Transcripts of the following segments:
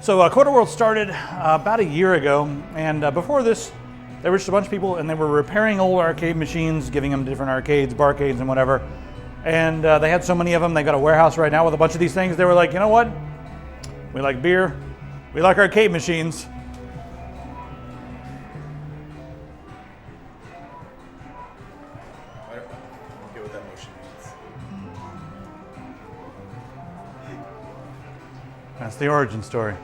So Quarterworld started about a year ago, and before this, there were just a bunch of people, and they were repairing old arcade machines, giving them to different arcades, barcades, and whatever. And they had so many of them, they got a warehouse right now with a bunch of these things. They were like, you know what? We like beer, we like arcade machines. I don't get what that motion means. That's the origin story.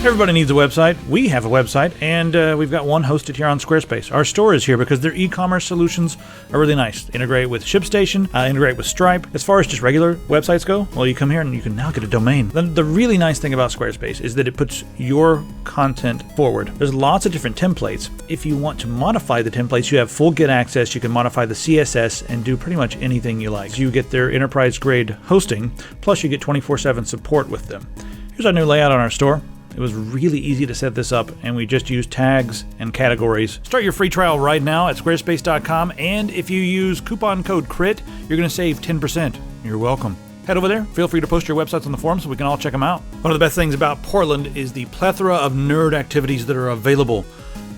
Everybody needs a website. We have a website, and we've got one hosted here on Squarespace. Our store is here because their e-commerce solutions are really nice. Integrate with ShipStation, integrate with Stripe. As far as just regular websites go, well, you come here and you can now get a domain. The really nice thing about Squarespace is that it puts your content forward. There's lots of different templates. If you want to modify the templates, you have full Git access. You can modify the CSS and do pretty much anything you like. You get their enterprise-grade hosting, plus you get 24/7 support with them. Here's our new layout on our store. It was really easy to set this up, and we just use tags and categories. Start your free trial right now at squarespace.com, and if you use coupon code CRIT, you're going to save 10%. You're welcome. Head over there. Feel free to post your websites on the forum so we can all check them out. One of the best things about Portland is the plethora of nerd activities that are available.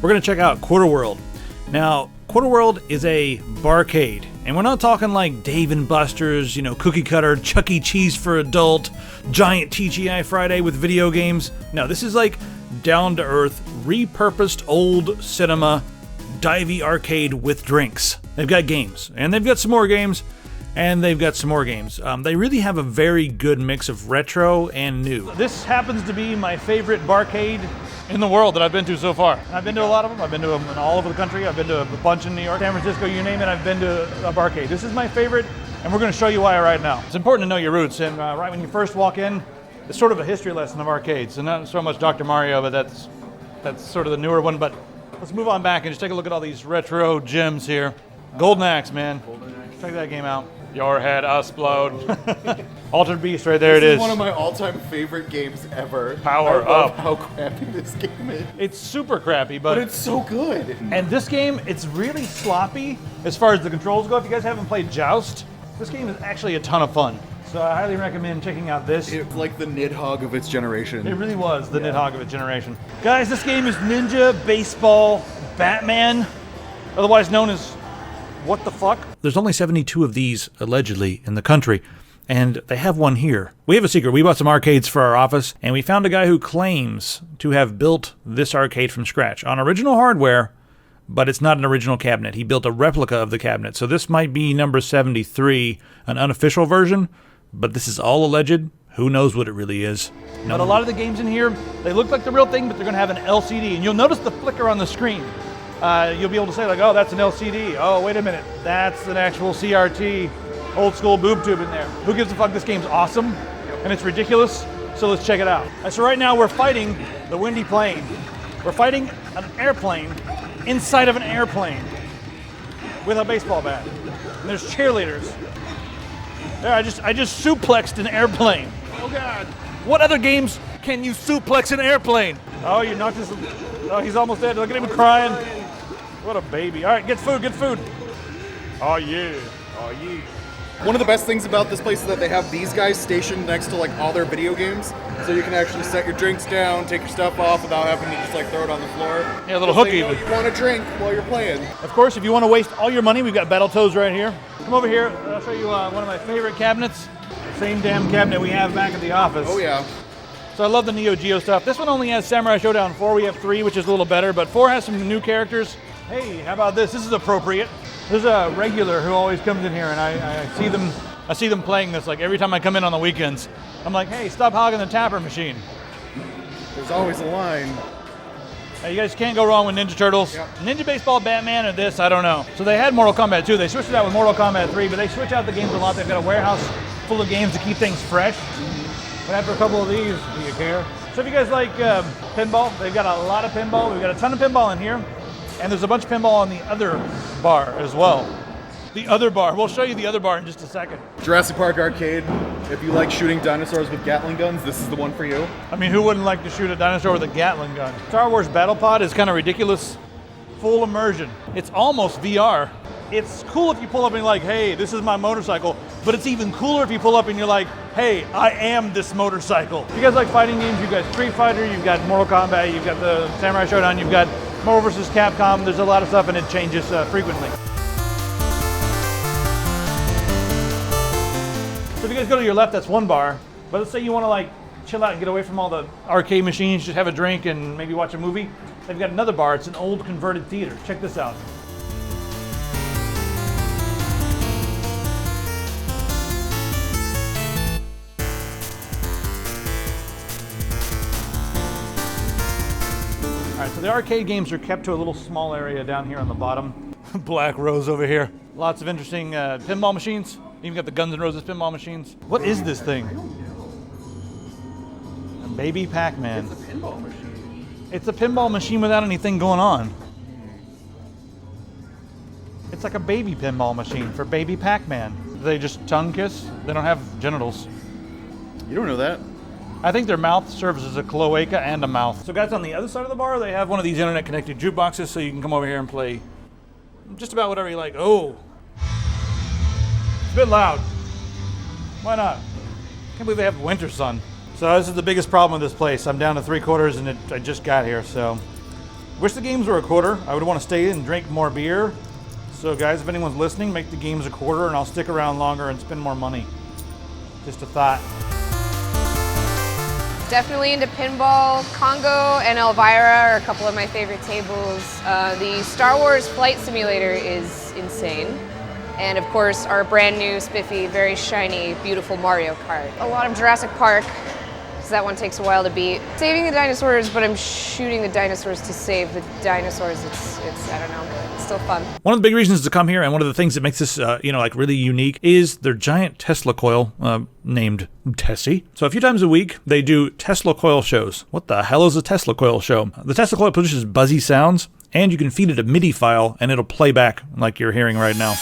We're going to check out Quarterworld. Now, Quarterworld is a barcade, and we're not talking like Dave & Buster's, cookie cutter, Chuck E. Cheese for adult, giant TGI Friday with video games. No, this is like down-to-earth, repurposed old cinema, divey arcade with drinks. They've got games, and they've got some more games, and they've got some more games. They really have a very good mix of retro and new. This happens to be my favorite barcade in the world that I've been to so far. I've been to a lot of them. I've been to them all over the country. I've been to a bunch in New York, San Francisco, you name it. I've been to a barcade. This is my favorite, and we're going to show you why right now. It's important to know your roots, and right when you first walk in, it's sort of a history lesson of arcades. And not so much Dr. Mario, but that's sort of the newer one. But let's move on back and just take a look at all these retro gems here. Golden Axe, man. Check that game out. Your head explode. Altered Beast, right there. It is. This is one of my all-time favorite games ever. Power I love up. how crappy this game is. It's super crappy, but it's so good. And this game, it's really sloppy as far as the controls go. If you guys haven't played Joust, this game is actually a ton of fun. So I highly recommend checking out this. It's like the Nidhogg of its generation. It really was the Nidhogg of its generation. Guys, this game is Ninja Baseball Batman, otherwise known as what the fuck? There's only 72 of these, allegedly, in the country, and they have one here. We have a secret. We bought some arcades for our office, and we found a guy who claims to have built this arcade from scratch on original hardware, but it's not an original cabinet. He built a replica of the cabinet, so this might be number 73, an unofficial version, but this is all alleged. Who knows what it really is? But a lot of the games in here, they look like the real thing, but they're going to have an LCD, and you'll notice the flicker on the screen. You'll be able to say like, oh, that's an LCD. Oh, wait a minute, that's an actual CRT, old school boob tube in there. Who gives a fuck? This game's awesome, and it's ridiculous, so let's check it out. So right now we're fighting the windy plane. We're fighting an airplane inside of an airplane with a baseball bat. And there's cheerleaders. There, I just suplexed an airplane. Oh God. What other games can you suplex an airplane? Oh, you knocked his, oh, he's almost dead. Look at him crying. What a baby. All right, get food, get food. Oh yeah, oh yeah. One of the best things about this place is that they have these guys stationed next to like all their video games, so you can actually set your drinks down, take your stuff off without having to just like throw it on the floor. Yeah, a little hook even. even. You want a drink while you're playing. Of course, if you want to waste all your money, we've got Battletoads right here. Come over here, I'll show you one of my favorite cabinets. Same damn cabinet we have back at the office. Oh yeah. So I love the Neo Geo stuff. This one only has Samurai Showdown 4. We have 3, which is a little better, but 4 has some new characters. Hey, how about this? This is appropriate. There's a regular who always comes in here, and I see them playing this like every time I come in on the weekends. I'm like, hey, stop hogging the tapper machine. There's always a line. You guys can't go wrong with Ninja Turtles. Yep. Ninja Baseball, Batman, or this, I don't know. So they had Mortal Kombat 2. They switched it out with Mortal Kombat 3, but they switch out the games a lot. They've got a warehouse full of games to keep things fresh. But after a couple of these, do you care? So if you guys like pinball, they've got a lot of pinball. We've got a ton of pinball in here. And there's a bunch of pinball on the other bar as well. The other bar. We'll show you the other bar in just a second. Jurassic Park Arcade. If you like shooting dinosaurs with Gatling guns, this is the one for you. I mean, who wouldn't like to shoot a dinosaur with a Gatling gun? Star Wars Battle Pod is kind of ridiculous. Full immersion. It's almost VR. It's cool if you pull up and you're like, hey, this is my motorcycle. But it's even cooler if you pull up and you're like, hey, I am this motorcycle. If you guys like fighting games, you've got Street Fighter, you've got Mortal Kombat, you've got the Samurai Showdown, you've got Marvel vs. Capcom. There's a lot of stuff and it changes frequently. So if you guys go to your left, that's one bar. But let's say you want to like chill out and get away from all the arcade machines, just have a drink and maybe watch a movie. They've got another bar. It's an old converted theater. Check this out. All right, so the arcade games are kept to a little small area down here on the bottom. Black Rose over here. Lots of interesting pinball machines. Even got the Guns N' Roses pinball machines. What is this thing? A baby Pac-Man. It's a pinball machine. It's a pinball machine without anything going on. It's like a baby pinball machine for baby Pac-Man. Do they just tongue kiss? They don't have genitals. You don't know that. I think their mouth serves as a cloaca and a mouth. So guys, on the other side of the bar, they have one of these internet connected jukeboxes so you can come over here and play just about whatever you like. Oh, it's a bit loud. Why not? Can't believe they have winter sun. So this is the biggest problem with this place. I'm down to 3/4 and I just got here, so. Wish the games were a quarter. I would want to stay and drink more beer. So guys, if anyone's listening, make the games a quarter and I'll stick around longer and spend more money. Just a thought. Definitely into pinball. Congo and Elvira are a couple of my favorite tables. The Star Wars Flight Simulator is insane. And of course, our brand new, spiffy, very shiny, beautiful Mario Kart. A lot of Jurassic Park, because that one takes a while to beat. Saving the dinosaurs, but I'm shooting the dinosaurs to save the dinosaurs. It's I don't know, it's still fun. One of the big reasons to come here, and one of the things that makes this, like really unique, is their giant Tesla coil named Tessie. So a few times a week, they do Tesla coil shows. What the hell is a Tesla coil show? The Tesla coil produces buzzy sounds, and you can feed it a MIDI file, and it'll play back like you're hearing right now.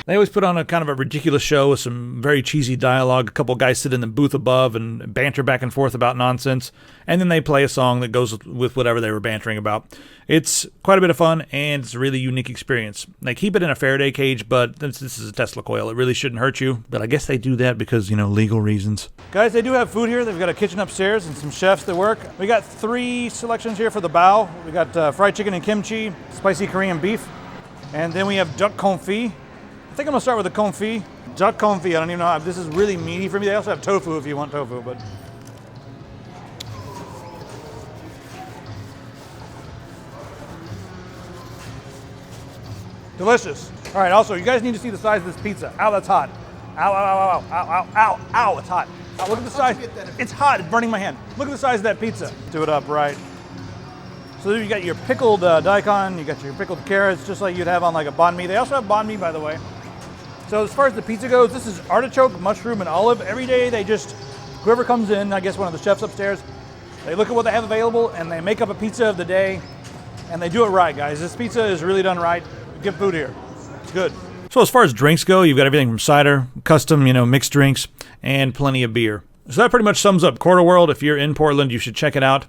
They always put on a kind of a ridiculous show with some very cheesy dialogue. A couple guys sit in the booth above and banter back and forth about nonsense. And then they play a song that goes with whatever they were bantering about. It's quite a bit of fun, and it's a really unique experience. They keep it in a Faraday cage, but this is a Tesla coil. It really shouldn't hurt you. But I guess they do that because, legal reasons. Guys, they do have food here. They've got a kitchen upstairs and some chefs that work. We got 3 selections here for the bao. We got fried chicken and kimchi, spicy Korean beef. And then we have duck confit. I think I'm gonna start with the confit. Duck confit, I don't even know how, this is really meaty for me. They also have tofu if you want tofu, but. Delicious. All right, also, you guys need to see the size of this pizza. Ow, that's hot. Ow, ow, ow, ow, ow, ow, ow, ow, it's hot. Ow, look at the size. It's hot, it's burning my hand. Look at the size of that pizza. Do it up right. So you got your pickled daikon, you got your pickled carrots, just like you'd have on like a banh mi. They also have banh mi, by the way. So as far as the pizza goes, this is artichoke, mushroom, and olive. Every day they just, whoever comes in, I guess one of the chefs upstairs, they look at what they have available and they make up a pizza of the day, and they do it right, guys. This pizza is really done right. Good food here. It's good. So as far as drinks go, you've got everything from cider, custom, mixed drinks, and plenty of beer. So that pretty much sums up Quarterworld. If you're in Portland, you should check it out.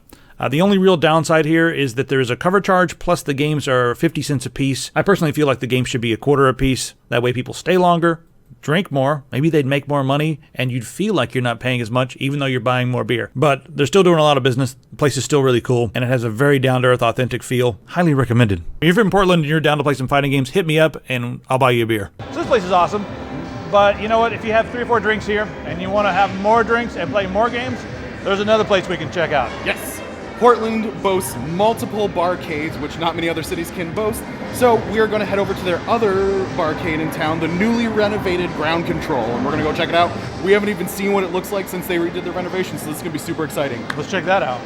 The only real downside here is that there's a cover charge, plus the games are 50 cents a piece. I personally feel like the game should be $1 a piece. That way people stay longer, drink more, maybe they'd make more money, and you'd feel like you're not paying as much even though you're buying more beer. But they're still doing a lot of business. The place is still really cool, and it has a very down-to-earth, authentic feel. Highly recommended. If you're in Portland and you're down to play some fighting games, hit me up and I'll buy you a beer. So this place is awesome, but you know what? If you have 3 or 4 drinks here and you want to have more drinks and play more games, there's another place we can check out. Yes. Portland boasts multiple barcades, which not many other cities can boast. So we are going to head over to their other barcade in town, the newly renovated Ground Control, and we're going to go check it out. We haven't even seen what it looks like since they redid the renovation, so this is going to be super exciting. Let's check that out.